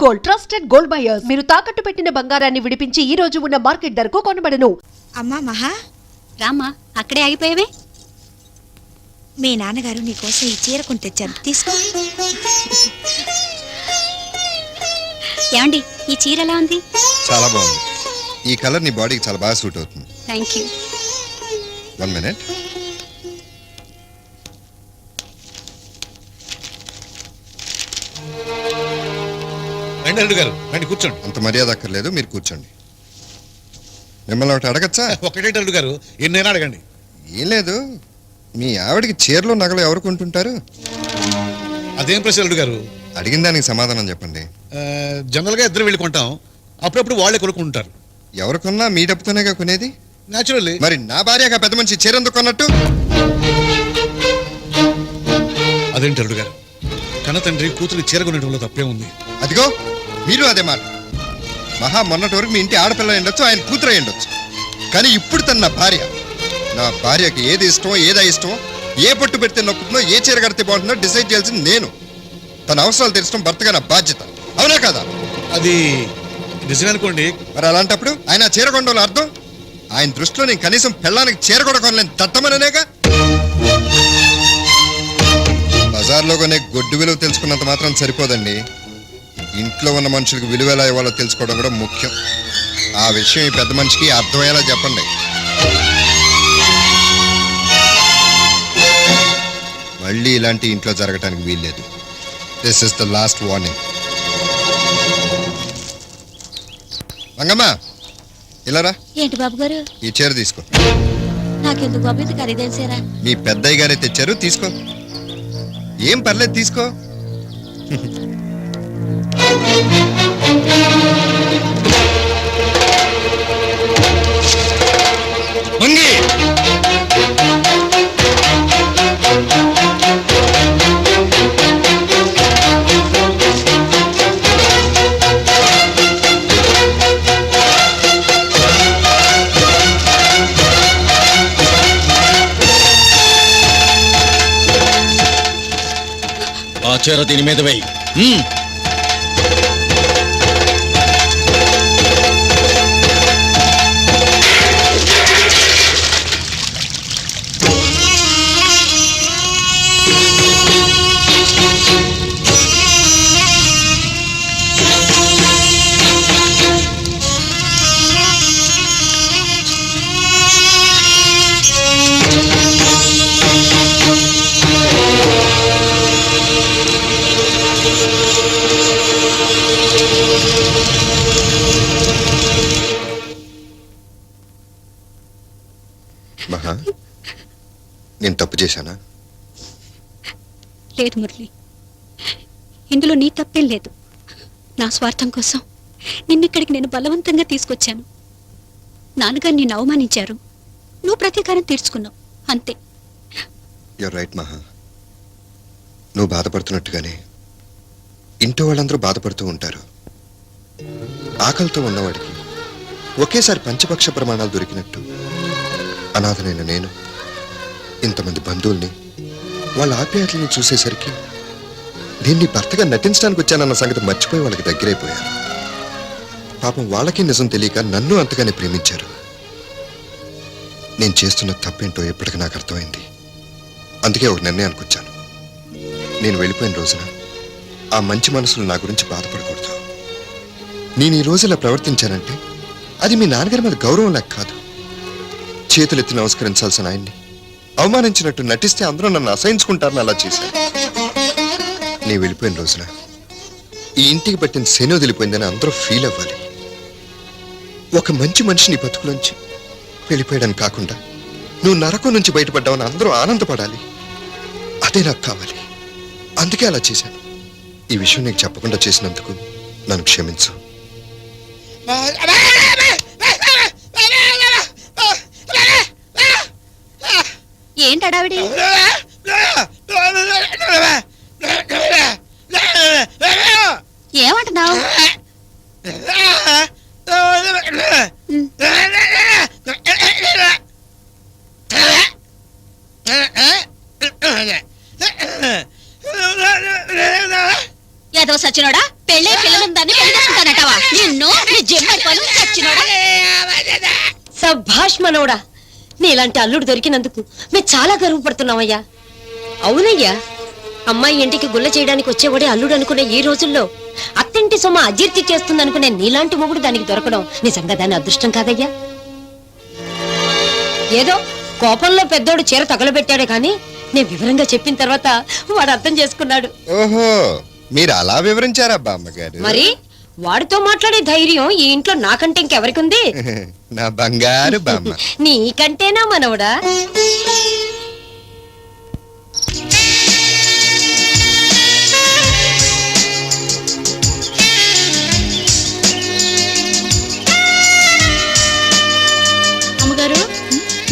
Gold, trusted gold buyers. మీరు తాకట్టు పెట్టిన బంగారాన్ని విడిపించి ఈ రోజు ఉన్న మార్కెట్ ధరకు కొనబడను. అమ్మా మహా, రామ్మా, అక్కడే ఆగిపోయావే. మీ నాన్నగారు నీకోసం ఈ చీర కొని తెచ్చారు, తీసుకో. ఏమండి, ఈ చీర ఎలా ఉంది? చాలా బాగుంది. ఈ కలర్ నీ బాడీకి చాలా బాగా సూట్ అవుతుంది. Thank you. 1 minute. రండి అల్లుడు గారు, రండి కూర్చోండి. అంత మర్యాద అక్కర్లేదు, మీరు కూర్చోండి. మిమ్మల్ని ఒకటి అడగచ్చా? ఒకటే అల్లుడు గారు, ఎన్నైనా అడగండి. ఏం లేదు, మీ ఆవిడకి చీరలు నగలు ఎవరు కొంటుంటారు? అదేం ప్రశ్న అల్లుడు గారు? అడిగిన దానికి సమాధానం చెప్పండి. జనరల్గా ఇద్దరు వెళ్ళి కొంటాం, అప్పుడప్పుడు వాళ్ళే కొనుక్కుంటారు. ఎవరు కొన్నా మీ డబ్బుతోనేగా కొనేది. న్యాచురల్లీ. మరి నా భార్యగా పెద్ద మనిషి చీర ఎందుకు కొన్నట్టు? అదేంటి అల్లుడు గారు, కన్న తండ్రి కూతురు చీర కొనడంలో తప్పే ఉంది. అదిగో మీరు అదే మాట. మహా మొన్నటి వరకు మీ ఇంటి ఆడపిల్ల ఉండొచ్చు, ఆయన కూతురు ఉండొచ్చు, కానీ ఇప్పుడు తన నా భార్య. నా భార్యకి ఏది ఇష్టం, ఏదా ఇష్టం, ఏ పట్టు పెడితే నొక్కుతుందో, ఏ చీర కడితే బాగుంటుందో డిసైడ్ చేయాల్సింది నేను. తన అవసరాలు తెచ్చడం భర్తగా నా బాధ్యత, అవునా కదా? అది నిజమే అనుకోండి. మరి అలాంటప్పుడు ఆయన చీర కొండలో అర్థం, ఆయన దృష్టిలో నేను కనీసం పెళ్ళానికి చీర కూడా కొనలేని దత్తమనేగా. బజార్లో కొనే గొడ్డు విలువ తెలుసుకున్నంత మాత్రం సరిపోదండి. ఇంట్లో ఉన్న మనుషులకు విలువ ఎలా ఇవ్వాలో తెలుసుకోవడం కూడా ముఖ్యం. ఆ విషయం ఈ పెద్ద మనిషికి అర్థమయ్యేలా చెప్పండి. మళ్ళీ ఇలాంటి ఇంట్లో జరగటానికి వీల్లేదు. This is the last warning. Mangamma, ఇలారా. ఏంటి బాబు గారు? ఈ చీర తీసుకో. నాకెందుకు బాబు ఇది ఖరీదైన చీర? మీ పెద్దయ్య గారే తెచ్చారు, తీసుకో. ఏం పర్లేదు, తీసుకో. మంగి, ఆ చీర దీని మీద వేయి. మహా, నేను తప్పు చేశానా? లేదు మురళి, ఇందులో నీ తప్పేం లేదు. నా స్వార్థం కోసం నిన్నిక్కడికి నేను బలవంతంగా తీసుకొచ్చాను. నాన్నగారు నిన్ను అవమానించారు, నువ్వు ప్రతీకారం తీర్చుకున్నావు, అంతే. యూర్ రైట్ మహా. నువ్వు బాధపడుతున్నట్టుగానే ఇంట్లో వాళ్ళందరూ బాధపడుతూ ఉంటారు. ఆకలితో ఉన్నవాడికి ఒకేసారి పంచపక్ష ప్రమాణాలు దొరికినట్టు అనాథనైన నేను ఇంతమంది బంధువుల్ని, వాళ్ళ ఆప్యాయతల్ని చూసేసరికి దీన్ని భర్తగా నటించడానికి వచ్చానన్న సంగతి మర్చిపోయి వాళ్ళకి దగ్గరైపోయారు. పాపం వాళ్ళకి నిజం తెలియక నన్ను అంతగానే ప్రేమించారు. నేను చేస్తున్న తప్పేంటో ఎప్పటికీ నాకు అర్థమైంది. అందుకే ఒక నిర్ణయానికి వచ్చాను. నేను వెళ్ళిపోయిన రోజున ఆ మంచి మనసులు నా గురించి బాధపడకూడదు. నేను ఈ రోజు ఇలా ప్రవర్తించానంటే అది మీ నాన్నగారి మీద గౌరవం లేక కాదు. చేతులెత్తి నమస్కరించాల్సిన ఆయన్ని అవమానించినట్టు నటిస్తే అందరూ నన్ను అసహించుకుంటారని అలా చేశాను. నీ వెళ్ళిపోయిన రోజున ఈ ఇంటికి పట్టిన శని వదిలిపోయిందని అందరూ ఫీల్ అవ్వాలి. ఒక మంచి మనిషిని బతుకులోంచి వెళ్ళిపోయాడని కాకుండా నువ్వు నరకం నుంచి బయటపడ్డావని అందరూ ఆనందపడాలి. అదే నాకు కావాలి. అందుకే అలా చేశాను. ఈ విషయం నీకు చెప్పకుండా చేసినందుకు నన్ను క్షమించు. ఏంటి అడావిడి? ఏమంటున్నావు? ఏదో సచ్చినోడా, పెళ్ళే పిల్లలుందని మనవడా, నీలాంటి అల్లుడు దొరికినందుకు మేము చాలా గర్వపడుతున్నామయ్యా. అవునయ్యా, అమ్మాయి ఇంటికి గుల్ల చేయడానికి వచ్చేవాడే అల్లుడు అనుకునే ఈ రోజుల్లో అత్తింటి సొమ్మ అజీర్తి చేస్తుందనుకునే నీలాంటి మొగుడు దానికి దొరకడం నిజంగా దాని అదృష్టం కాదయ్యా. ఏదో కోపంలో పెద్దోడు చీర తగలబెట్టాడే కానీ నేను వివరంగా చెప్పిన తర్వాత వాడు అర్థం చేసుకున్నాడు. ఓహో, మీరు అలా వివరించారా బామ్మగారు? మరి వాడితో మాట్లాడే ధైర్యం ఈ ఇంట్లో నాకంటే ఇంకెవరికి ఉంది? నా బంగారు బామ్మ. నీకంటేనా మనవడా? అమ్మగారు,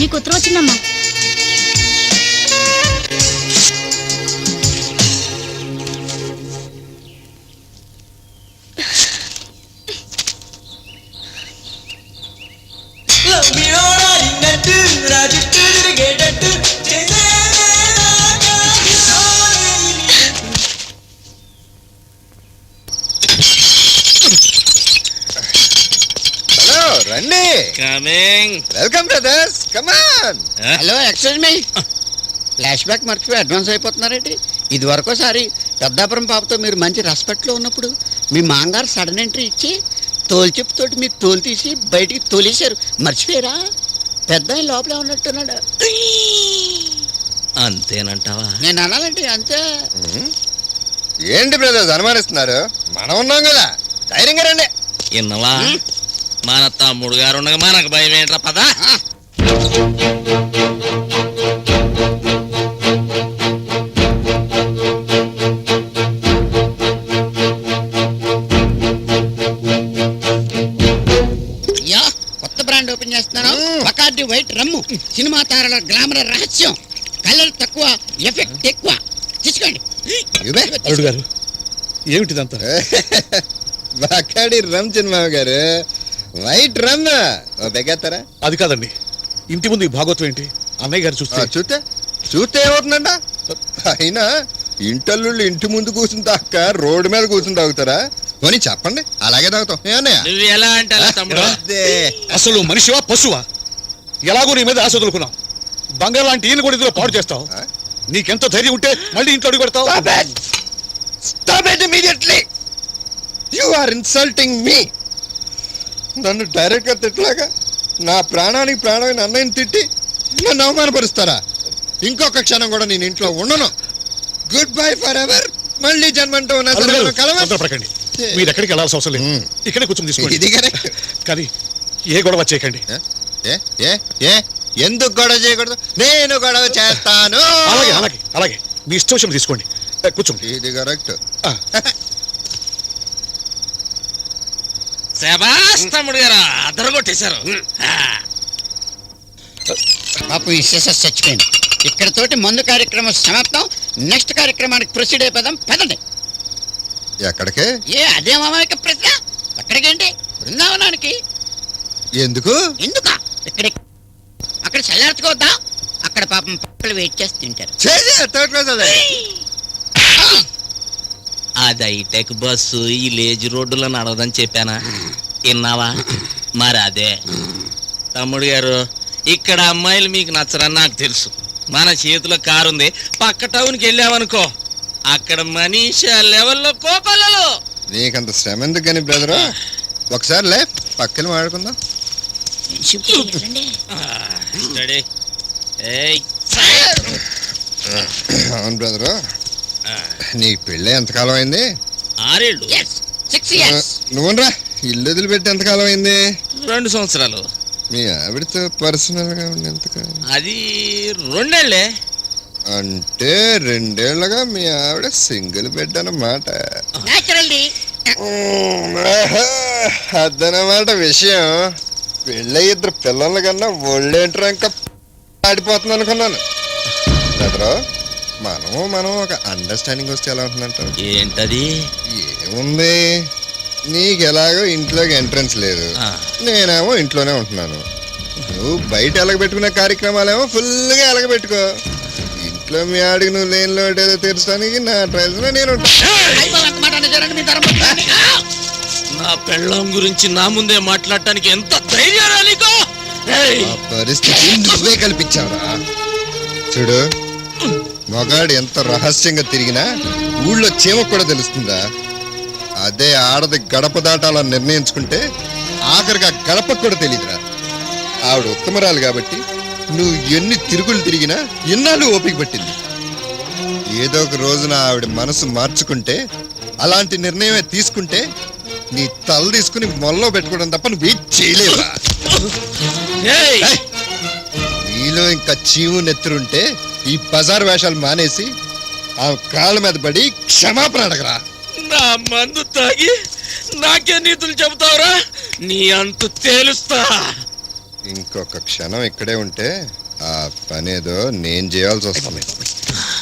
నీకు ఉత్తరం వచ్చిందమ్మా. హలో, రండి. Coming. Welcome brothers, come on. Hello, excuse me. Flash back మర్చిపోయి అడ్వాన్స్ అయిపోతున్నారేంటి? ఇది వరకోసారి పెద్దాపురం పాపతో మీరు మంచి రెస్పెక్ట్లో ఉన్నప్పుడు మీ మాంగారు సడన్ ఎంట్రీ ఇచ్చి తోలుచెప్పుతోటి మీ తోలు తీసి బయటికి తోలేశారు. మర్చిపోయారా? పెద్ద ఆయన లోపలే ఉన్నట్టున్నాడు. అంతేనంటావా? నేను అనాలంటే అంతే. ఏంటి బ్రదర్స్ అనుమానిస్తున్నారు? మనం ఉన్నాం కదా, ధైర్యంగా రండి. ఇన్నవా, మన తమ్ముడు గారు ఉండగా మనకు భయం ఏంట్రా? పదా. అయ్యా, కొత్త బ్రాండ్ ఓపెన్ చేస్తున్నాను. బకార్డి వైట్ రమ్ము. సినిమా తారల గ్లామర్ రహస్యం. కలర్ తక్కువ, ఎఫెక్ట్ ఎక్కువ. తీసుకోండి. అల్లుడు గారు, ఏమిటిదంతా? బాకాడి రమ్ చిన్నమామ గారు, వైట్ రమ్. ఓ బెగ్గేస్తారా? అది కాదండి, ఇంటి ముందు ఈ భాగవతం ఏంటి? అన్నయ్య గారు చూస్తే చూస్తే చూస్తే ఏమవుతుందంట? అయినా ఇంటల్లుళ్ళు ఇంటి ముందు కూర్చుని తాక్క రోడ్డు మీద కూర్చుని తాగుతారా? కొని చెప్పండి, అలాగే తాగుతాం. ఏమన్నయ్య? నువ్వు ఎలా అంటే అలా తమ్ముడు. అదే. అసలు మనిషివా పశువా? ఎలాగో నీ మీద ఆశ వదులుకున్నావు. బంగారు లాంటి ఈయన కూడా ఇందులో పాడు చేస్తావు. నీకెంత ధైర్యం ఉంటే మళ్ళీ ఇంట్లో అడుగు పెడతావు? Stop it immediately! You are insulting me. నన్ను డైరెక్ట్ గా తిట్టలాగా నా ప్రాణానికి ప్రాణమైన అన్నయ్యని తిట్టి నన్ను అవమానపరుస్తారా? ఇంకొక క్షణం కూడా నేను ఇంట్లో ఉండను. Good bye for ever. మళ్ళీ జన్మంటూ ఉన్నా సరే మనం కలవం. తొందరపడకండి. మీరు ఎక్కడికి వెళ్ళాల్సిన అవసరం లేదు. ఇక్కడే కూర్చొని తీసుకోండి. ఇది కరెక్ట్. కానీ ఏ గొడవ చేయకండి. ఏ ఏ ఏ ఎందుకు గొడవ చేయకూడదు? నేను గొడవ చేస్తాను. అలాగే అలాగే అలాగే మీ ఇష్టం వచ్చినప్పుడు తీసుకోండి. కూర్చోండి. ఇది కరెక్ట్. శభాష్ తమ్ముడు గారు, అదరగొట్టేశారు. పాపం ఈ సిస్టర్ చచ్చిపోయింది. ఇక్కడతోటి మందు కార్యక్రమం సమాప్తం. నెక్స్ట్ కార్యక్రమానికి ప్రొసీడ్ అయిపోదాం. పదండి. ఎక్కడికే? అదే మామయ్య ప్రశ్న. అక్కడికేంటి? బృందావనానికి. ఎందుకు? ఎందుక? అక్కడ చల్లార్చుకోవద్దా? అక్కడ పాపం పక్కలు వెయిట్ చేసి తింటారు. థర్డ్ క్లాస్ అదే. అది హైటెక్ బస్సు ఈ లేజీ రోడ్డులో నడవదని చెప్పానా? విన్నావా? మరి అదే తమ్ముడు గారు, ఇక్కడ అమ్మాయిలు మీకు నచ్చరని నాకు తెలుసు. మన చేతిలో కారు ఉంది, పక్క టౌన్కి వెళ్ళామనుకో, అక్కడ మనీషా లెవెల్లో కోకొల్లలు. నీకంత శ్రమ ఎందుకు కానీ బ్రదరు? ఒకసారి లే పక్కన మాట్లాడుకుందాం. స్టడీ. అవును బ్రదరు, నీ పెళ్ళి ఎంతకాలం అయింది? 6 ఏళ్ళు. 6 years. నువ్వురా, ఇల్లు వదిలిపెట్టి ఎంతకాలం అయింది? 2 సంవత్సరాలు. మీ ఆవిడతో పర్సనల్ గా ఉండి ఎంతకాలం? అది 2 ఏళ్లే. అంటే 2 ఏళ్ళగా మీ ఆవిడ సింగిల్ బెడ్ అన్నమాట. Naturally. అదనమాట విషయం. పెళ్ళి 2 పిల్లల కన్నా ఒళ్ళేంట్రా ఇంకా ఆడిపోతుంది అనుకున్నాను. బ్రదరు, మనం ఒక అండర్స్టాండింగ్ వస్తే ఎలా ఉంటుందంటారు? ఏంటది? ఏముంది, నీకు ఎలాగో ఇంట్లోకి ఎంట్రన్స్ లేదు, నేనేమో ఇంట్లోనే ఉంటున్నాను. నువ్వు బయట ఎలగబెట్టుకునే కార్యక్రమాలేమో ఫుల్గా ఎలగబెట్టుకో. ఇంట్లో మీ ఆడికి నువ్వు లేని లోటు ఏదో తీర్చడానికి నా ట్రయల్స్ లో నేను నా పెళ్ళం గురించి నా ముందే మాట్లాడటానికి ఎంత ధైర్యం నీకు? ఆ పరిస్థితి నువ్వే కల్పించావురా. చూడు, మగాడు ఎంత రహస్యంగా తిరిగినా ఊళ్ళో చీమకు కూడా తెలుస్తుందా. అదే ఆడది గడప దాటాలని నిర్ణయించుకుంటే ఆఖరిగా గడపకు కూడా తెలియదురా. ఆవిడ ఉత్తమరాలు కాబట్టి నువ్వు ఎన్ని తిరుగులు తిరిగినా ఎన్నాళ్ళు ఓపిక పట్టింది. ఏదో ఒక రోజున ఆవిడ మనసు మార్చుకుంటే, అలాంటి నిర్ణయమే తీసుకుంటే నీ తల తీసుకుని మొల్లో పెట్టుకోవడం తప్ప నువ్వు వెయిట్ చేయలేవా. నీలో ఇంకా చీము నెత్తురుంటే ఈ బజార్ వేషాలు మానేసి ఆ కాళ్ళ మీద పడి క్షమాపణ అడగరా. నా మందు తాగి నాకే నీతులు చెబుతావురా? నీ అంతు తేలుస్తా. ఇంకొక క్షణం ఇక్కడే ఉంటే ఆ పనేదో నేను చేయాల్సి వస్తుంది.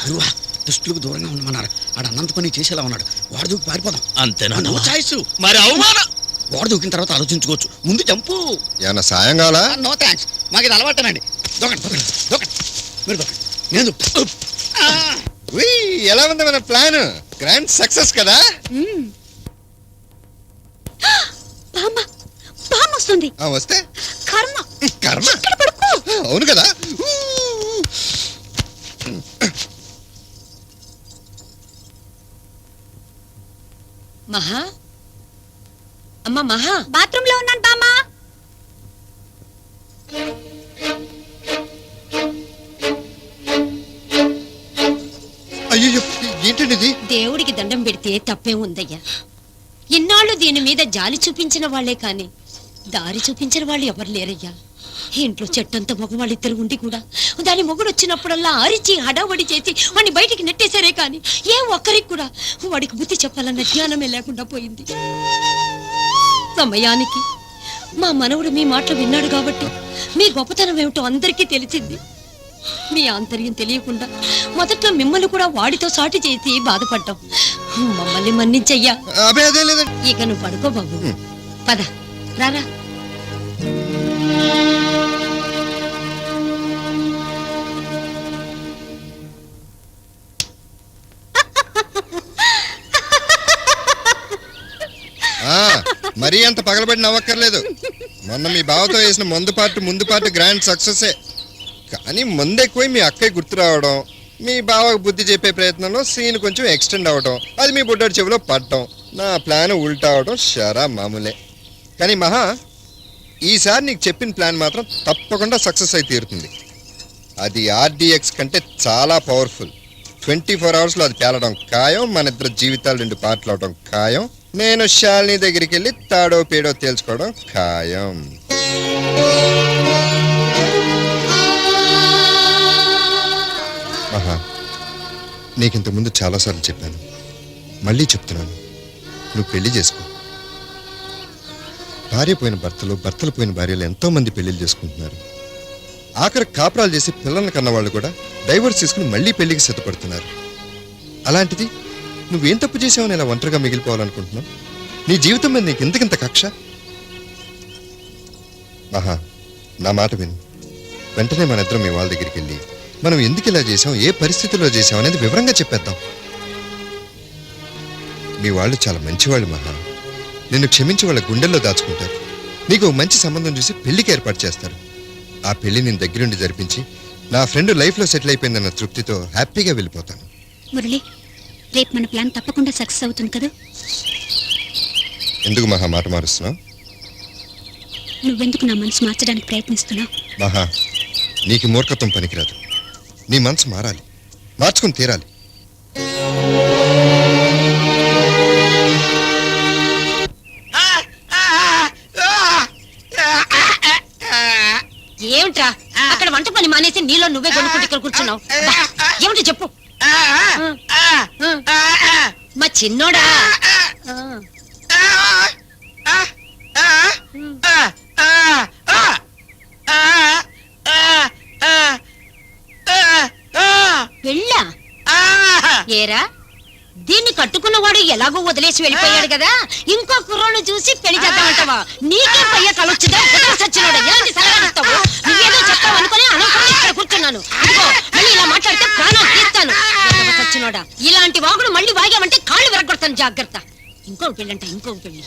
గురువా, దుస్తులకు దూరంగా ఉండమన్నారు. ఆడ అన్నంత పని చేసేలా ఉన్నాడు. వాడు దూకి పారిపోదాం. అంతేనా? No choice. మరి అవమానం. వాడు దూకిన తర్వాత ఆలోచించుకోవచ్చు. ముందు జంపు. ఏమన్నా సాయం కావాలా? నో థ్యాంక్స్, మాకు ఇది అలవాటేనండి. దొకండి దొకండి దొకండి, మీరు దొకండి, నేను దొక్కుతా. ఉయ్, ఎలా ఉంది మన ప్లాన్? గ్రాండ్ సక్సెస్ కదా. బామ్మ బామ్మ వస్తుంది. వస్తే కర్మ. కర్మ. ఇక్కడ పడుకో. అవును కదా. మహా అమ్మ మహా, బాత్రూమ్ లో ఉన్నాను బామ్మ. అయ్యో, ఏంటండి ఇది? దేవుడికి దండం పెడితే తప్పే ఉందయ్యా. ఇన్నాళ్ళు దీని మీద జాలి చూపించిన వాళ్లే కాని దారి చూపించిన వాళ్ళు ఎవరు లేరయ్యా. ఇంట్లో చెట్టంత మగవాళ్ళిద్దరు ఉండి కూడా దాని మొగుడు వచ్చినప్పుడల్లా అరిచి హడావడి చేసి వాడిని బయటికి నెట్టేశారే కాని ఏ ఒక్కరికి కూడా వాడికి బుద్ధి చెప్పాలన్న జ్ఞానమే లేకుండా పోయింది. సమయానికి మా మనవడు మీ మాటలు విన్నాడు కాబట్టి మీ గొప్పతనం ఏమిటో అందరికీ తెలిసింది. మీ ఆంతర్యం తెలియకుండా మొదట్లో మిమ్మల్ని కూడా వాడితో సాటి చేసి బాధపడ్డాం. మమ్మల్ని మన్నించయ్యా. అదే అదే లేదండి. ఇక నువ్వు పడుకో బాబు. పద రారా. మరీ అంత పగలబడి నవ్వక్కర్లేదు. మొన్న మీ బావతో వేసిన ముందు పార్ట్ గ్రాండ్ సక్సెసే. కానీ ముందు ఎక్కువ మీ అక్కయ్య గుర్తు రావడం, మీ బావకు బుద్ధి చెప్పే ప్రయత్నంలో సీన్ కొంచెం ఎక్స్టెండ్ అవడం, అది మీ బుడ్డడి చెవిలో పడటం, నా ప్లాన్ ఉల్టా అవడం షరా మామూలే. కానీ మహా, ఈసారి నీకు చెప్పిన ప్లాన్ మాత్రం తప్పకుండా సక్సెస్ అయి తీరుతుంది. అది ఆర్డిఎక్స్ కంటే చాలా పవర్ఫుల్. 24 అవర్స్లో అది పేలడం ఖాయం. మన ఇద్దరు జీవితాలు 2 పార్ట్లు అవడం ఖాయం. నేను శాలిని దగ్గరికి వెళ్ళి తాడో పేడో తేల్చుకోవడం ఖాయం. మహా, నీకింత ముందు చాలాసార్లు చెప్పాను, మళ్ళీ చెప్తున్నాను, నువ్వు పెళ్లి చేసుకో. భార్య పోయిన భర్తలు, భర్తలు పోయిన భార్యలు ఎంతో మంది పెళ్లిళ్ళు చేసుకుంటున్నారు. ఆఖరి కాపురాలు చేసి పిల్లల్ని కన్నవాళ్ళు కూడా డైవర్స్ తీసుకుని మళ్ళీ పెళ్లికి సిద్ధపడుతున్నారు. అలాంటిది నువ్వేం తప్పు చేసావని ఇలా ఒంటరిగా మిగిలిపోవాలనుకుంటున్నావు? నీ జీవితం మీద నీకు ఇంతకింత కక్ష? మహా, నా మాట విను. వెంటనే మన ఇద్దరం మీ వాళ్ళ దగ్గరికి వెళ్ళి మనం ఎందుకు ఇలా చేసాం, ఏ పరిస్థితుల్లో చేసాం అనేది వివరంగా చెప్పేద్దాం. మీ వాళ్ళు చాలా మంచివాళ్ళు మహా. నిన్ను క్షమించి వాళ్ళ గుండెల్లో దాచుకుంటారు. నీకు ఒక మంచి సంబంధం చూసి పెళ్లికి ఏర్పాటు చేస్తారు. ఆ పెళ్లి నేను దగ్గరుండి జరిపించి నా ఫ్రెండ్ లైఫ్లో సెటిల్ అయిపోయిందన్న తృప్తితో హ్యాపీగా వెళ్ళిపోతాను. మురళి, రేపు మన ప్లాన్ తప్పకుండా సక్సెస్ అవుతుంది కదా? ఎందుకు మహా మాట మారుస్తున్నావు? నువ్వెందుకు నా మనసు మార్చడానికి ప్రయత్నిస్తున్నావు? మహా, నీకు మూర్ఖత్వం పనికిరాదు. నీ మనసు మారాలి, మార్చుకుని తీరాలి. ఏమిట్రా అక్కడ వంట పని మానేసి నీలో నువ్వే కొనుక్కుంటూ ఇక్కడ కూర్చున్నావు? ఏమిటి చెప్పు. మా చిన్నోడా పెళ్ళా? ఏరా, దీన్ని కట్టుకున్నవాడు ఎలాగో వదిలేసి వెళ్ళిపోయాడు కదా, ఇంకో కుర్రోను చూసి పెళ్లి చేద్దామంటావా? నీకే పయ్య కలొచ్చుదా? సచ్చినోడా, ఎలాంటి సలహా ఇస్తావు? నువ్వేదో చెప్తావు అనుకుని అనవసరంగా ఇక్కడ కూర్చున్నాను. ఇదిగో, మళ్ళీ ఇలా మాట్లాడితే ప్రాణం తీస్తాను. సచ్చినోడా, ఇలాంటి వాగుడు మళ్ళీ వాగామంటే కాళ్ళు విరగొడతాను, జాగ్రత్త. ఇంకొక పెళ్ళంట, ఇంకొక పెళ్లి.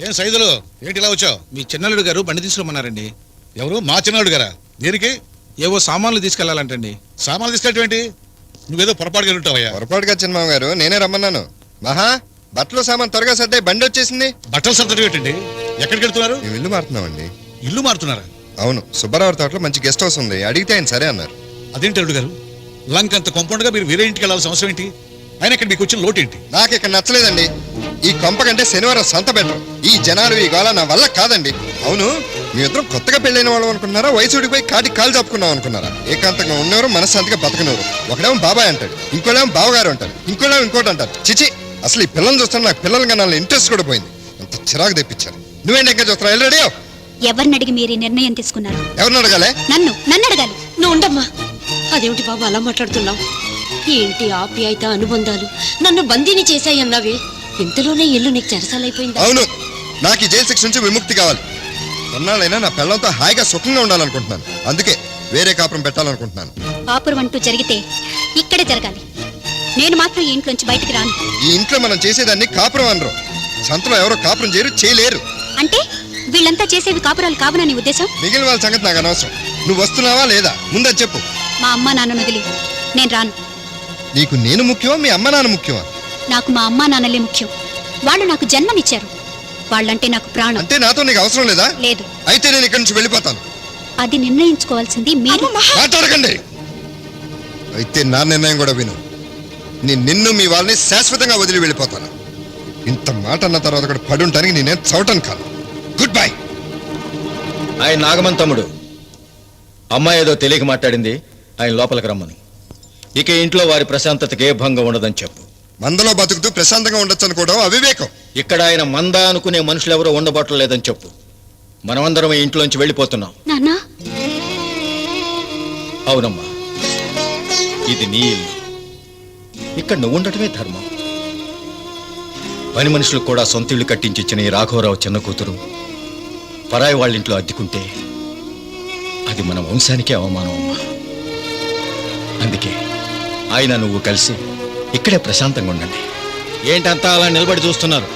ఏం సైజులు ఏంటి ఇలా వచ్చావు? మీ చిన్నల్లుడు గారు బండి తీసుకురమ్మన్నారండి. ఎవరు? మా చిన్నాడు గారా? దేనికి? ఏవో సామాన్లు తీసుకెళ్లాలంటండి. సామాన్లు తీసుకెళ్ళటం ఏంటి? నువ్వేదో పొరపాటుగా ఉంటావయ్యా. పొరపాటుగా చిన్నమామ గారు, నేనే రమ్మన్నాను. మహా, బట్టలు సామాన్ త్వరగా సర్దే, బండి వచ్చేసింది. బట్టలు సర్దడం ఏంటండి? ఎక్కడికి వెళ్తున్నారు? మేము ఇల్లు మారుతున్నామండి. ఇల్లు మారుతున్నారా? అవును, సుబ్బారావు తోటలో మంచి గెస్ట్ హౌస్ ఉంది, అడిగితే ఆయన సరే అన్నారు. అదేంటి అల్లుడు గారు, లంక్ అంత కాంపౌండ్ గా మీరు వేరే ఇంటికి వెళ్ళాల్సిన అవసరం ఏంటి? ఆయన ఇక్కడ మీకు వచ్చిన లోటు ఏంటి? నాకు ఇక్కడ నచ్చలేదండి. ఈ కొంప కంటే శనివారం సంత బెటర్. ఈ జనాలు ఈ గోళ నా వల్ల కాదండి. అవును, మీ ఇద్దరం కొత్తగా పెళ్ళైన వాళ్ళు అనుకున్నారా, వయసుడిపోయి కాటికి కాలు చెప్పుకున్నాం అనుకున్నారా? ఏకాంతంగా ఉన్నవారు మనశ్శాంతిగా బతకనవరు. ఒకడేమో బాబాయ్ అంటాడు, ఇంకోడేమో బావగారు అంటారు, ఇంకోడేమో ఇంకోటి అంటారు. చిచి, అసలు ఈ పిల్లల్ని చూస్తాను నాకు పిల్లలు కన్నా ఇంట్రెస్ట్ కూడా పోయింది. అంత చిరాకు తెప్పించారు. నువ్వేంటి ఇంకా చూస్తున్నావు? ఎల్రెడీ ఎవరిని అడిగి మీరు ఈ నిర్ణయం తీసుకున్నారు? ఎవరిని అడగాలే? నన్ను అడగాలి. నువ్వు ఉండమ్మా. అదేమిటి బాబు అలా మాట్లాడుతున్నావు? ఏంటి ఆప్యాయత అనుబంధాలు నన్ను బందీని చేశాయన్నావే, ఇంతలోనే ఇల్లు నీకు చెరసాలైపోయిందా? అవును, నాకు ఈ జైలు శిక్ష నుంచి విముక్తి కావాలి. కొన్నాళ్ళైనా నా పిల్లలతో హాయిగా సుఖంగా ఉండాలనుకుంటున్నాను. అందుకే వేరే కాపురం పెట్టాలనుకుంటున్నాను. కాపురం అంటూ జరిగితే ఇక్కడే జరగాలి. నేను మాత్రం ఈ ఇంట్లోంచి బయటికి రాను. ఈ ఇంట్లో మనం చేసేదాన్ని కాపురం అనరు. సంతలో ఎవరో కాపురం చేయలేరు. అంటే వీళ్ళంతా చేసేవి కాపురాలు కావునా నీ ఉద్దేశం? మిగిలిన వాళ్ళ సంగతి నాకు అనవసరం. నువ్వు వస్తున్నావా లేదా ముందని చెప్పు. మా అమ్మ నాన్నను వదిలి నేను రాను. నీకు నేను ముఖ్యమా, మీ అమ్మ నాన్న ముఖ్యమా? నాకు మా అమ్మా నాన్నలే ముఖ్యం. వాళ్ళు నాకు జన్మనిచ్చారు. వాళ్ళంటే నాకు ప్రాణం. అంటే నాతో నీకు అవసరం లేదా? లేదు. అయితే నేను ఇక్కడి నుంచి వెళ్ళిపోతాను. అది నిర్ణయించుకోవాల్సింది మీరు. మాట్లాడకండి. అయితే నా నిర్ణయం కూడా విను. నిన్ను మీ వాళ్ళని శాశ్వతంగా వదిలి వెళ్ళిపోతాను. ఇంత మాట అన్న తర్వాత కూడా పడుంటానికి నేనేం చవటం కాదు. Good bye. ఆయన నాగమన్ తమ్ముడు. అమ్మాయి ఏదో తెలియక మాట్లాడింది, ఆయన లోపలికి రమ్మని. ఇక ఇంట్లో వారి ప్రశాంతతకి ఏ భంగం ఉండదని చెప్పు. మందలో బతుకుతూ ప్రశాంతంగా ఉండొచ్చు అనుకోవడం అవివేకం. ఇక్కడ ఆయన మంద అనుకునే మనుషులు ఎవరో ఉండబట్టలేదని చెప్పు. మనమందరం ఈ ఇంట్లోంచి వెళ్ళిపోతున్నాం. నాన్నా? అవునమ్మా, ఇది నీ ఇల్లు. ఇక్కడ నువ్వు ఉండటమే ధర్మం. పని మనుషులకు కూడా సొంత ఇల్లు కట్టించిచ్చిన ఈ రాఘవరావు చిన్న కూతురు పరాయి వాళ్ళ ఇంట్లో అద్దెకుంటే అది మన వంశానికే అవమానం అమ్మా. అందుకే ఆయన నువ్వు కలిసి ఇక్కడే ప్రశాంతంగా ఉండండి. ఏంటంతా అలా నిలబడి చూస్తున్నారు?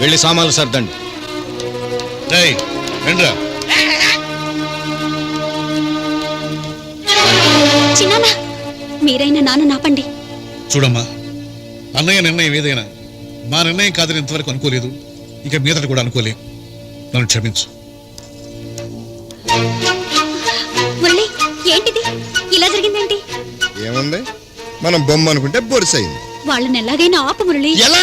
వెళ్ళి సామాన్లు సర్దండి. రండిరా. చిన్నానా, మీరైనా నాన్న నాపండి. చూడమ్మా, అన్నయ్య నిర్ణయం ఏదైనా మా నిర్ణయం కాదని ఇంతవరకు అనుకోలేదు, ఇక మీదట కూడా అనుకోలేం. నన్ను క్షమించు. మురళి, ఏంటిది ఇలా జరిగిందేంటి? ఏముంది, మనం బొమ్మ అనుకుంటే బొరుసైంది. వాళ్ళని ఎలాగైనా ఆపు మురళి. ఎలా?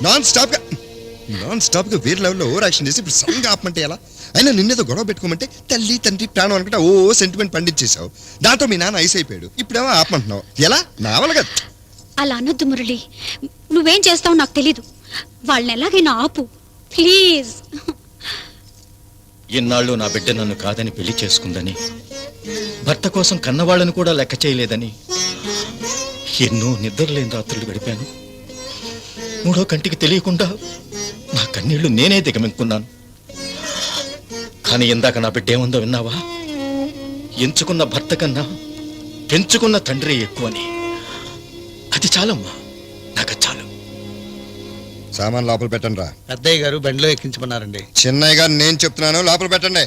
నాన్ స్టాప్ గా వేరే లెవెల్లో ఓవర్ యాక్షన్ చేసి ఇప్పుడు సడన్ గా ఆపమంటే ఎలా? అయినా నిన్నేదో గొడవ పెట్టుకోమంటే తల్లి తండ్రి ప్రాణం అనుకుంటా ఓ సెంటిమెంట్ పండించేశావు. దాంతో మీ నాన్న ఐస్ అయిపోయాడు. ఇప్పుడేమో ఆపమంటున్నావు. ఎలా? నావలగా అలా అనొద్దు మురళి. నువ్వేం చేస్తావు నాకు తెలీదు. వాళ్ళని ఎలాగైనా ఆపు ప్లీజ్. ఇన్నాళ్ళు నా బిడ్డ నన్ను కాదని పెళ్లి చేసుకుందని, భర్త కోసం కన్నవాళ్ళను కూడా లెక్క చేయలేదని ఎన్నో నిద్రలేని రాత్రులు గడిపాను. మూడో కంటికి తెలియకుండా నా కన్నీళ్లు నేనే దిగమింగుకున్నాను. కానీ ఇందాక నా బిడ్డ ఏముందో విన్నావా? ఎంచుకున్న భర్త కన్నా పెంచుకున్న తండ్రి ఎక్కువని. అది చాలమ్మా, నాకు చాలు. సామాన్ లోపల పెట్టండి రా. పెద్దయ్య గారు బండిలో ఎక్కించమన్నారండి. చిన్నయ్య గారు నేను చెప్తున్నాను, లోపల పెట్టండి.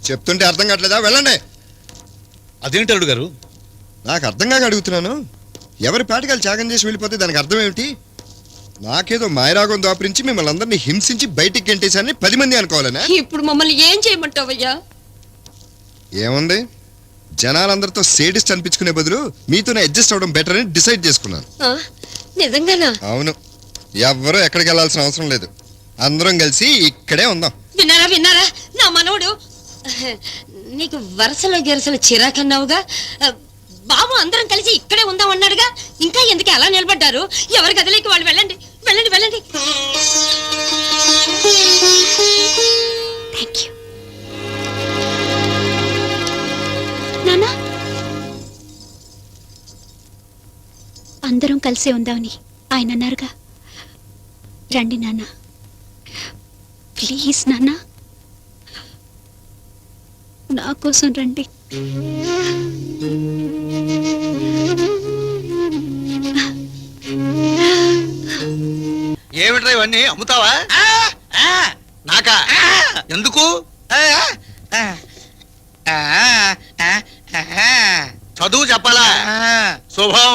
చెప్తుంటే అర్థం కావట్లేదా? వెళ్ళండి. అదేంటి అల్లుడు గారు? నాకు అర్థం కాక అడుగుతున్నాను. ఎవరి పాటికాలు త్యాగం చేసి వెళ్ళిపోతే దానికి అర్థం ఏమిటి? నాకేదో మాయరాగం దాపురించి మిమ్మల్ని అందరినీ హింసించి బయటికి గెంటేశారని 10 మంది అనుకోవాలనా? ఇప్పుడు మమ్మల్ని ఏం చేయమంటావయ్యా? ఏముంది, జనాలందరితో సేడిస్ట్ అనిపించుకునే బదులు మీతోనే అడ్జస్ట్ అవడం బెటర్ అని డిసైడ్ చేసుకున్నాను. నిజంగానా? అవును, ఎవ్వరూ ఎక్కడికి వెళ్ళాల్సిన అవసరం లేదు. అందరం కలిసి ఇక్కడే ఉందాం. విన్నారా నా మనవడు? నీకు వరసలో గెరసలు చిరాకన్నావుగా. బాబు అందరం కలిసి ఇక్కడే ఉందాం అన్నాడుగా. ఇంకా ఎందుకు అలా నిలబడ్డారు? ఎవరి గదిలోకి వాళ్ళు వెళ్ళండి. థ్యాంక్ యూ నాన్నా. అందరం కలిసే ఉందామని ఆయన అన్నారుగా. రండి నాన్న, ప్లీజ్ నాన్న, నా కోసం రండి. ఏమిట్రా ఇవన్నీ అమ్ముతావా? నా నాకా ఎందుకు చదువు చెప్పాలా శుభం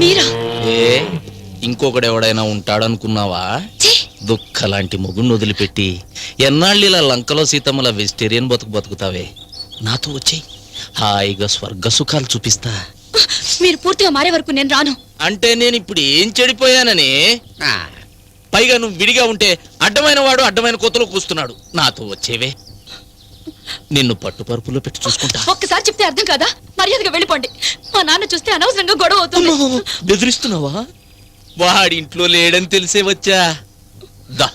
మీరా? ఏ ఇంకొకడెవడైనా ఉంటాడనుకున్నావా? దుఃఖలాంటి మొగుడిని వదిలిపెట్టి ఎన్నాళ్ళు ఇలా లంకలో సీతమ్మల వెజిటేరియన్ బతుకుతావే? నాతో వచ్చేయ్, హాయిగా స్వర్గ సుఖాలు చూపిస్తా. మీరు పూర్తిగా మారే వరకు నేను రాను. అంటే నేను ఇప్పుడు ఏం చెడిపోయానని? పైగా నువ్వు విడిగా ఉంటే అడ్డమైన వాడు అడ్డమైన కోతలు కూస్తున్నాడు. నాతో వచ్చేవే, నిన్ను పట్టుపరుపులో పెట్టి చూసుకుంటా. ఒక్కసారి చెప్తే అర్థం కాదా? మర్యాదగా వెళ్ళిపోండి. మా నాన్న చూస్తే అనవసరంగా గొడవ అవుతుంది. బెదిరిస్తున్నావా? వాడి ఇంట్లో లేడని తెలిసే వచ్చా. దా,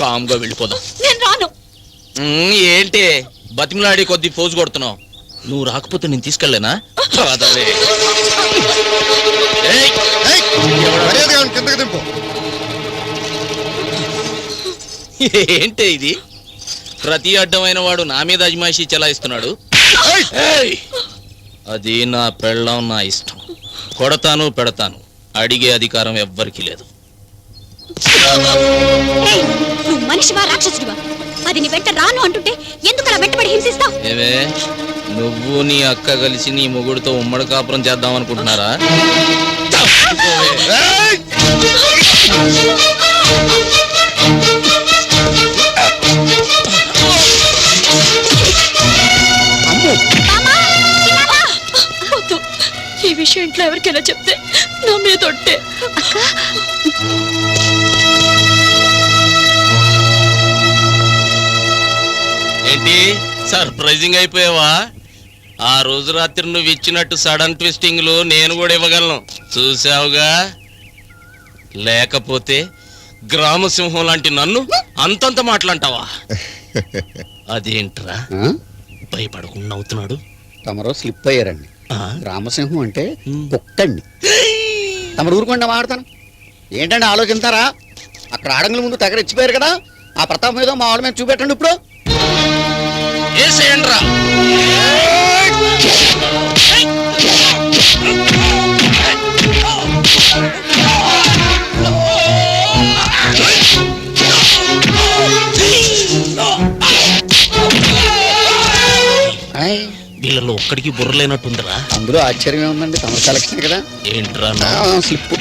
కామ్గా వెళ్ళిపోదాం. నేను రాను. ఏంటి బతిమలాడి కొద్ది ఫోజు కొడుతున్నావు? నువ్వు రాకపోతే నేను తీసుకెళ్ళలేనా? పదవే. కిందకి దింపు. ఏంటి ఇది? ప్రతి అడ్డమైన వాడు నా మీద అజమాయిషీ చెలాయిస్తున్నాడు. ఏయ్! అది నా పెళ్ళం, నా ఇష్టం. కొడతాను, పెడతాను. అడిగే అధికారం ఎవ్వరికీ లేదు. నువ్వు మనిషివా రాక్షసుడివా? అది నీ వెంట రాను అంటుంటే ఎందుకు అలా వెంటబడి హింసిస్తావు? ఏమే, నువ్వు నీ అక్క కలిసి నీ మొగుడితో ఉమ్మడి కాపురం చేద్దాం అనుకుంటున్నారా? వద్దు. ఈ విషయం ఇంట్లో ఎవరికైనా చెప్తే నా మీద ఒట్టే. ఏంటి సర్ప్రైజింగ్ అయిపోయావా? ఆ రోజు రాత్రి నువ్వు ఇచ్చినట్టు సడన్ ట్విస్టింగ్లు నేను కూడా ఇవ్వగలను, చూసావుగా. లేకపోతే గ్రామసింహం లాంటి నన్ను అంతంత మాటలంటావా? అదేంట్రా భయపడకుండా నవ్వుతున్నాడు? తమరో స్లిప్ అయ్యారండి. రామసింహం అంటే కుక్కండి. తమరు ఊరుకుండా మాడతాను ఏంటంటే ఆలోచిస్తారా? అక్కడ ఆడంగుల ముందు తెగరిచ్చిపోయారు కదా, ఆ ప్రతాపం ఏదో మా వాళ్ళ మీద చూపెట్టండి. ఇప్పుడు ఏసేయండ్రా. వీళ్ళలో ఒక్కడికి బుర్రలేనట్టుందిరా. అందులో ఆశ్చర్యమే ఉందండి, తమ కలెక్షన్ కదా. ఏంట్రా స్లిప్?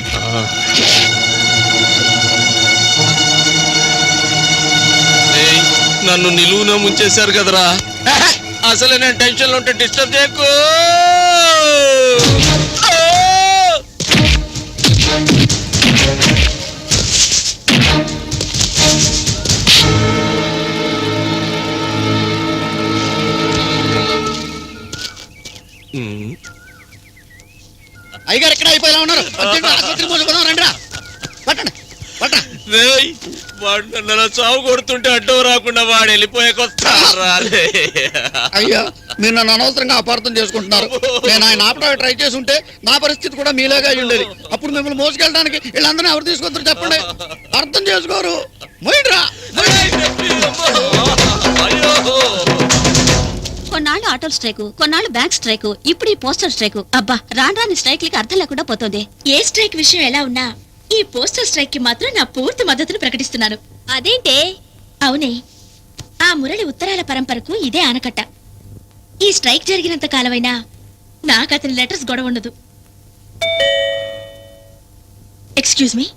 నన్ను నిలువున ముంచేశారు కదరా. అసలు నేను టెన్షన్ లో ఉంటే డిస్టర్బ్ చేయకు. అయ్యగారు ఎక్కడ అయిపోయేలా ఉన్నారు? రండి రా, పట్టండి పట్టండి. వాడు నన్ను చావు కొడుతుంటే అడ్డం రాకుండా వాడు వెళ్ళిపోయాకొస్తారా? అయ్యా, మీరు నన్ను అనవసరంగా అపార్థం చేసుకుంటున్నారు. నేను ఆయన ఆపడానికి ట్రై చేసి ఉంటే నా పరిస్థితి కూడా మీలాగా అయి ఉండేది. అప్పుడు మిమ్మల్ని మోసుకెళ్ళడానికి వీళ్ళందరినీ ఎవరు తీసుకొస్తారు చెప్పండి? అర్థం చేసుకోరు. మొయ్యరా. కొన్నాళ్ళు ఆటోల స్ట్రైకు, కొన్నాళ్ళు బ్యాంక్ స్ట్రైకు, ఇప్పుడు ఈ పోస్టల్ స్ట్రైకు. అబ్బా, రాని స్ట్రైక్లకి అర్థం లేకుండా పోతుంది. ఏ స్ట్రైక్ విషయం ఎలా ఉన్నా ఈ పోస్టల్ స్ట్రైక్ కి మాత్రం నా పూర్తి మద్దతును ప్రకటిస్తున్నాను. అదేంటే? అవునే, ఆ మురళి ఉత్తరాల పరంపరకు ఇదే ఆనకట్ట. ఈ స్ట్రైక్ జరిగినంత కాలమైనా నాకు అతని లెటర్స్ గొడవ ఉండదు. Excuse me.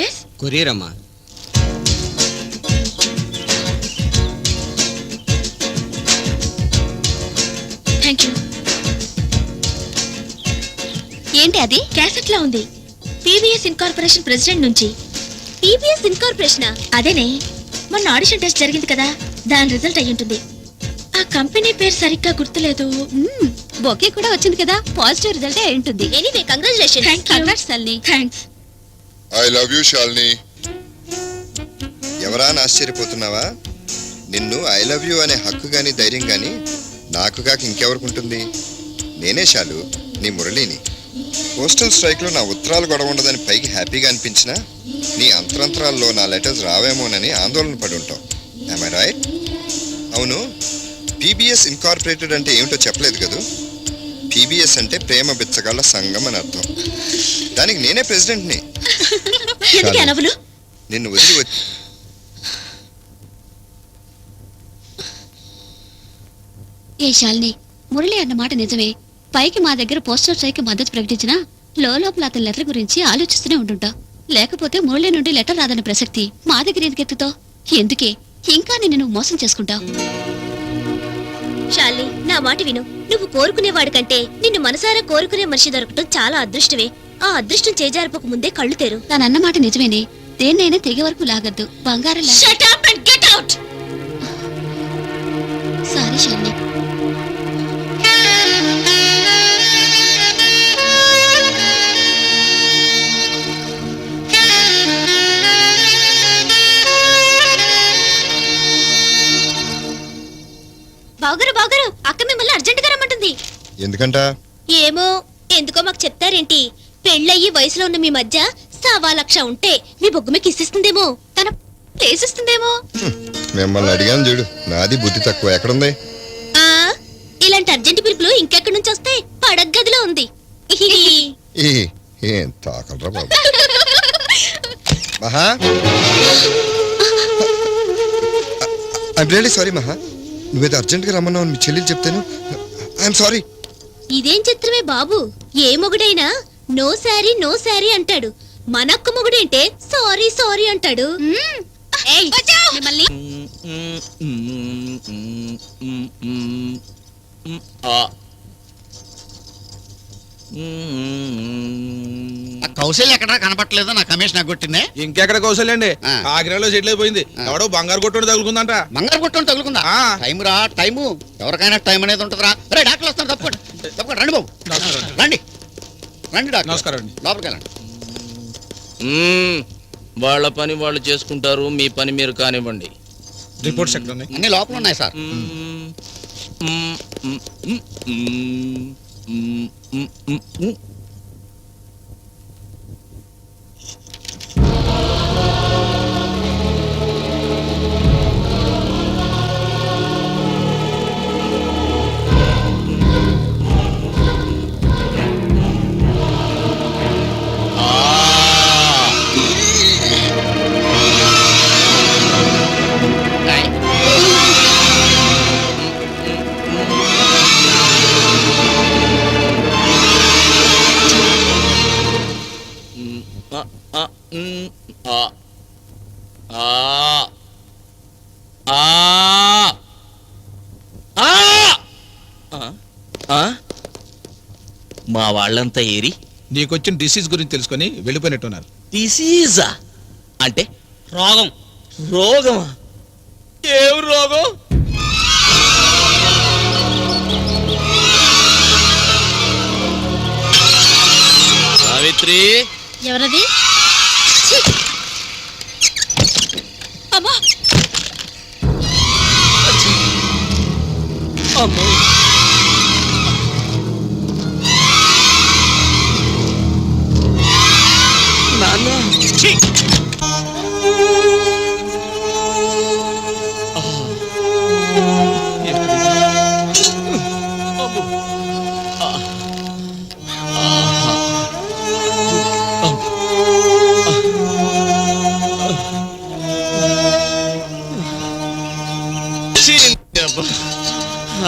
ఎస్, కొరియర్ అమ్మా. Thank you. ఏంటి అది? క్యాసెట్ లా ఉంది. పీవీఎస్ ఇన్కార్పొరేషన్ ప్రెసిడెంట్ నుంచి. పీవీఎస్ ఇన్కార్పొరేషనా? అదేనే, మొన్న ఆడిషన్ టెస్ట్ జరిగింది కదా, దాని రిజల్ట్ అయ్యి ఉంటుంది. ఆ కంపెనీ పేరు సరిగ్గా గుర్తులేదు. బొకే కూడా వచ్చింది కదా, పాజిటివ్ రిజల్ట్ అయి ఉంటుంది. Anyway, congratulations. Congrats Salni. Thanks. I love you Shalini. ఎవరా అని ఆశ్చర్యపోతున్నావా? నిన్ను ఐ లవ్ యూ అనే హక్కు గాని ధైర్యం గాని నాకు కాక ఇంకెవరికి ఉంటుంది? నేనే శాలు, నీ మురళిని. పోస్టల్ స్ట్రైక్లో నా ఉత్తరాలు గొడవ ఉండదని పైకి హ్యాపీగా అనిపించినా నీ అంతరంతరాల్లో నా లెటర్స్ రావేమోనని ఆందోళన పడి ఉంటావు. Am I right? అవును, పీబీఎస్ ఇన్కార్పొరేటెడ్ అంటే ఏమిటో చెప్పలేదు కదూ? PBS అంటే ప్రేమ బిచ్చగాళ్ళ సంఘం అని అర్థం. దానికి నేనే ప్రెసిడెంట్ని. ఎందుకు నవ్వులు? నిన్ను వదిలి వచ్చి ఏ శాలిని, మురళి అన్న మాట నిజమే. పైకి మా దగ్గర పోస్టర్ స్ట్రైక్ మద్దతు ప్రకటించినా లోపల అతని లెటర్ గురించి ఆలోచిస్తూనే ఉంటుంటా. లేకపోతే మురళి నుండి లెటర్ రాదన్న ప్రసక్తి మా దగ్గర ఎందుకు ఎత్తుతావు? ఎందుకే ఇంకా నిన్ను నువ్వు మోసం చేసుకుంటావు? షాలి, నా మాట విను. నువ్వు కోరుకునేవాడి కంటే నిన్ను మనసారా కోరుకునే మనిషి దొరకటం చాలా అదృష్టమే. ఆ అదృష్టం చేజారిపోక ముందే కళ్ళు తెరు. తానన్న మాట నిజమేనే. దేన్నైనా తెగే వరకు లాగద్దు. బంగారం సారీ శాలిని. బావగారు, అక్క మిమ్మల్ని అర్జెంట్ గా రమ్మంటుంది. ఎందుకంట? ఏమో, ఎందుకో మాకు చెప్తారేంటి? పెళ్ళయ్యి వయసులో ఉన్న మీ మధ్య 1,00,000 ఉంటే మీ బొగ్గు మీకు ఇస్తుందేమో, తన ప్లేసిస్తుందేమో. మిమ్మల్ని అడిగాను చూడు, నాది బుద్ధి తక్కువ. ఎక్కడుంది? ఆ ఇలాంటి అర్జెంట్ పిలుపులు ఇంకెక్కడి నుంచి వస్తాయి? పడగ గదిలో ఉంది. ఏం తాకలరా బాబు. మహా, ఐఎమ్ రియలీ సారీ మహా. నువ్వేదో అర్జెంట్గా రమ్మన్నావు మీ చెల్లెలు చెప్తాను. I'm sorry. ఇదేం చిత్రమే బాబు, ఏ మొగుడైనా నో శారీ అంటాడు. మనక్క మొగుడేంటే సారీ సారీ అంటాడు. కౌశల్య ఎక్కడ కనపట్లేదు, నా కమిషన్ కొట్టిందే. ఇంకెక్కడ కౌశల్యండి, ఆ. ఆగ్రాలో సెటిల్ అయిపోయింది. ఎవడో బంగారు కొట్టుడు తగులుకుందంట. బంగారు కొట్టుని తగులుకుందా? ఆ. టైం రా, టైము ఎవరికైనా టైం అనేది ఉంటుందిరా. రే డాక్టర్ వస్తాను, తప్పకుండా రండి బాబు, రండి రండి డాక్టర్. నమస్కారం అండి. లోపలికి వెళ్ళండి. వాళ్ళ పని వాళ్ళు చేసుకుంటారు, మీ పని మీరు కానివ్వండి. రిపోర్ట్స్ ఎక్కడ ఉన్నాయి? అన్ని లోపల ఉన్నాయి సార్. మా వాళ్ళంతా ఏరి నీకొచ్చిన డిసీజ్ గురించి తెలుసుకొని వెళ్ళిపోయినట్టున్నారు. డిసీజా అంటే రోగం? రోగమా? ఏం రోగం? సావిత్రి, ఎవరది? అమ్మా, అమ్మో, నాన్న, ఛీ!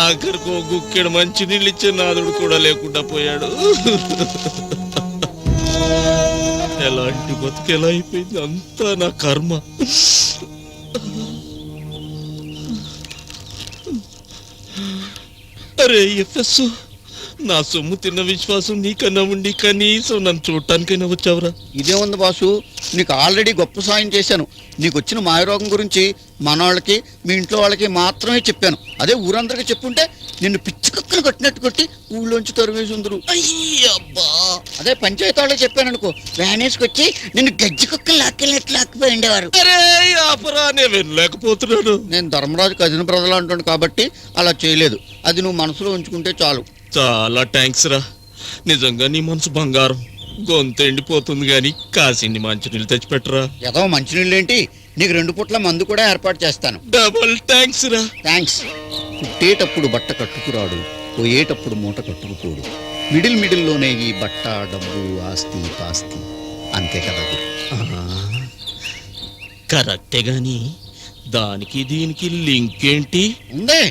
ఆఖరికి గుక్కెడు మంచి నీళ్ళు ఇచ్చే నాదుడు కూడా లేకుండా పోయాడు. ఎలాంటి బతుకు ఎలా అయిపోయింది? అంతా నా కర్మ. అరే ఎఫ్ఎస్, నా సొమ్ము తిన్న విశ్వాసం నీకన్నా ఉండి కనీసం నన్ను చూడటానికైనా వచ్చావురా. ఇదేముంది బాసు, నీకు ఆల్రెడీ గొప్ప సాయం చేశాను. నీకు వచ్చిన మాయరోగం గురించి మనవాళ్ళకి, మీ ఇంట్లో వాళ్ళకి మాత్రమే చెప్పాను. అదే ఊరందరికీ చెప్పుంటే నిన్ను పిచ్చి కుక్కను కొట్టినట్టు కొట్టి ఊళ్ళోంచి తరివేసి ఉందరు. అయ్యబ్బా, అదే పంచాయతీ వాళ్ళకి చెప్పాను అనుకో, వ్యానేసుకొచ్చి నిన్ను గజ్జి కుక్కలు లాక్కెళ్ళినట్లు లాక్కిపోయి ఉండేవారు. అరే ఆపరా, నేను వినలేకపోతున్నాను. నేను ధర్మరాజు కజిన బ్రదర్ అంటాను కాబట్టి అలా చేయలేదు. అది నువ్వు మనసులో ఉంచుకుంటే చాలు. చాలా థ్యాంక్స్ రా, నిజంగా నీ మనసు బంగారం. గొంతు ఎండిపోతుంది గాని కాసిన్ని మంచినీళ్ళు తెచ్చిపెట్టరా. ఏదో మంచినీళ్ళేంటి, నీకు 2 పూట్ల మందు కూడా ఏర్పాటు చేస్తాను. డబుల్ థ్యాంక్స్ రా. థ్యాంక్స్. పుట్టేటప్పుడు బట్ట కట్టుకురాడు, పోయేటప్పుడు మూట కట్టుకుపోడు. మిడిల్లోనే ఈ బట్ట డబ్బు ఆస్తి పాస్తి, అంతే కదా గురు. కరెక్టే గాని దానికి దీనికి లింక్ ఏంటి? ఉందే,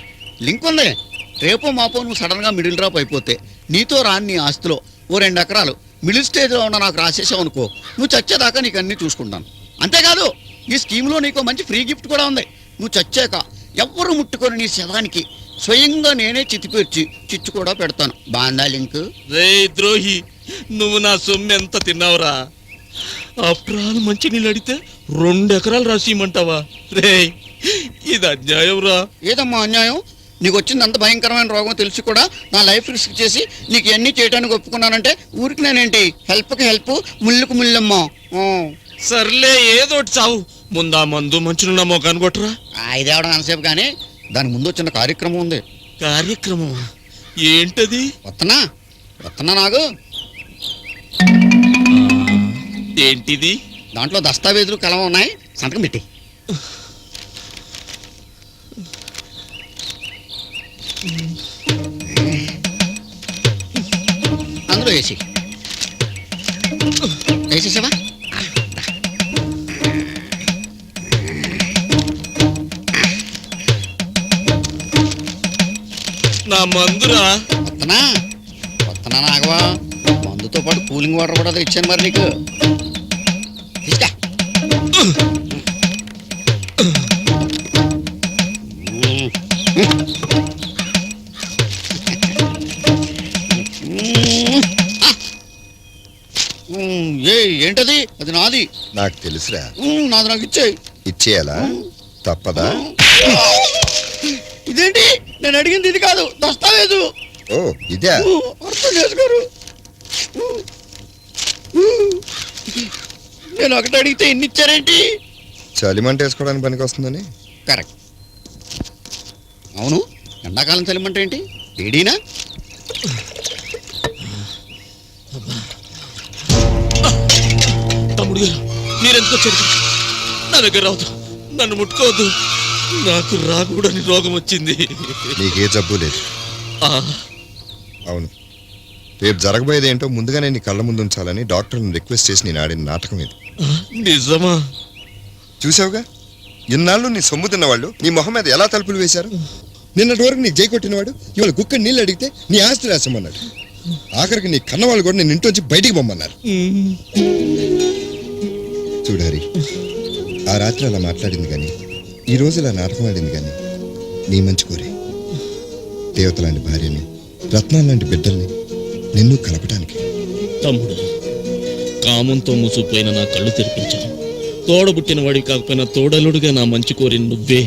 లింక్ ఉంది. రేపో మాపో నువ్వు సడన్ గా మిడిల్ డ్రాప్ అయిపోతే నీతో రాని నీ ఆస్తిలో ఓ 2 ఎకరాలు మిడిల్ స్టేజ్లో ఉన్న నాకు రాసేసావు అనుకో, నువ్వు చచ్చేదాకా నీకు అన్నీ చూసుకుంటాను. అంతేకాదు ఈ స్కీమ్లో నీకు మంచి ఫ్రీ గిఫ్ట్ కూడా ఉంది. నువ్వు చచ్చాక ఎవ్వరు ముట్టుకొని నీ శవానికి స్వయంగా నేనే చితిపేర్చి చిచ్చు కూడా పెడతాను. బాందా లింక్? రే ద్రోహి, నువ్వు నా సొమ్ము ఎంత తిన్నావురా? అప్రాలు మంచి నీళ్ళు అడిగితే 2 ఎకరాలు రాసిమంటావా? రే ఇది అన్యాయం రా. ఏదమ్మా అన్యాయం? నీకు వచ్చింది అంత భయంకరమైన రోగం తెలిసి కూడా నా లైఫ్ రిస్క్ చేసి నీకు ఇవన్నీ చేయడానికి ఒప్పుకున్నానంటే ఊరికి నేనేంటి హెల్ప్కి హెల్ప్, ముళ్ళుకు ముళ్ళమ్మా. సర్లే ఏదోటి చావు, ముందా మందు మంచునున్న మోకాను కొట్టరా. ఇదేవడం అంతసేపు కానీ దాని ముందు చిన్న కార్యక్రమం ఉంది. కార్యక్రమం ఏంటది? వత్తనా నాకు ఏంటిది? దాంట్లో దస్తావేజులు కలం ఉన్నాయి, సంతకం పెట్టి. అందులో వేసేసావా? నా మందురా. వత్తనా నాగవా, మందుతో పాటు కూలింగ్ వాటర్ కూడా ఇచ్చాను మరి నీకు. తీసుకా. ఏంటది? అది నాది. నాకు తెలుసురా. నాది నాకు ఇచ్చేయి. ఇచ్చేయాలా? తప్పదా? ఇదేంటి? నేను అడిగింది ఇది కాదు, దస్తావేజు. ఓ ఇదే. అర్థం చేసుకోరు. నేను ఒకటి అడిగితే ఎన్ని ఇచ్చారేంటి? చలిమంట వేసుకోవడానికి పనికి వస్తుందని. కరెక్ట్. అవును, ఎండాకాలం చలిమంట ఏంటి? ఏడీనా? తమ్ముడు గారు, మీరెందుకు వచ్చారు? నా దగ్గర రావద్దు, నన్ను ముట్టుకోవద్దు. నాకు రాకూడని రోగం వచ్చింది. నీకే జబ్బు లేదు. అవును, రేపు జరగబోయేది ఏంటో ముందుగానే నీ కళ్ళ ముందు ఉంచాలని డాక్టర్ని రిక్వెస్ట్ చేసి నేను ఆడిన నాటకం ఇది. నిజమా? చూసావుగా, ఇన్నాళ్ళు నీ సొమ్ము తిన్నవాళ్ళు నీ మొహం మీద ఎలా తలుపులు వేశారు. నిన్నటి వరకు నీ జై కొట్టినవాడు ఇవాళ కుక్క నీళ్ళు అడిగితే నీ ఆస్తి రాసమన్నాడు. ఆఖరికి నీ కన్నవాళ్ళు కూడా నేను ఇంట్లోంచి బయటికి పొమ్మన్నారు. చూడారి, ఆ రాత్రి అలా మాట్లాడింది కానీ ఈ రోజు ఇలా నాటకం ఆడింది కానీ నీ మంచి కోరే. దేవత లాంటి భార్యని, రత్నాలు లాంటి బిడ్డల్ని నిన్ను కలపడానికి. తమ్ముడు, కామంతో మూసుకుపోయిన నా కళ్ళు తెరిపించాను. తోడబుట్టిన వాడివి కాకపోయినా తోడలుడిగా నా మంచి కోరి నువ్వే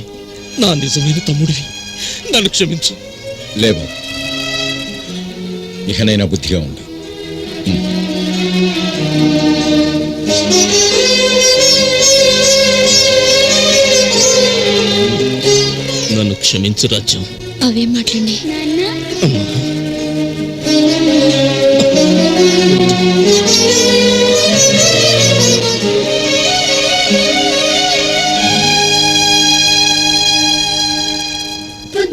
నా నిజమైన తమ్ముడివి. నన్ను క్షమించు. లేవు, ఇకనైనా బుద్ధిగా ఉండు. నన్ను క్షమించు రాజ్యం. అవేం మాట్లాడి అమ్మా,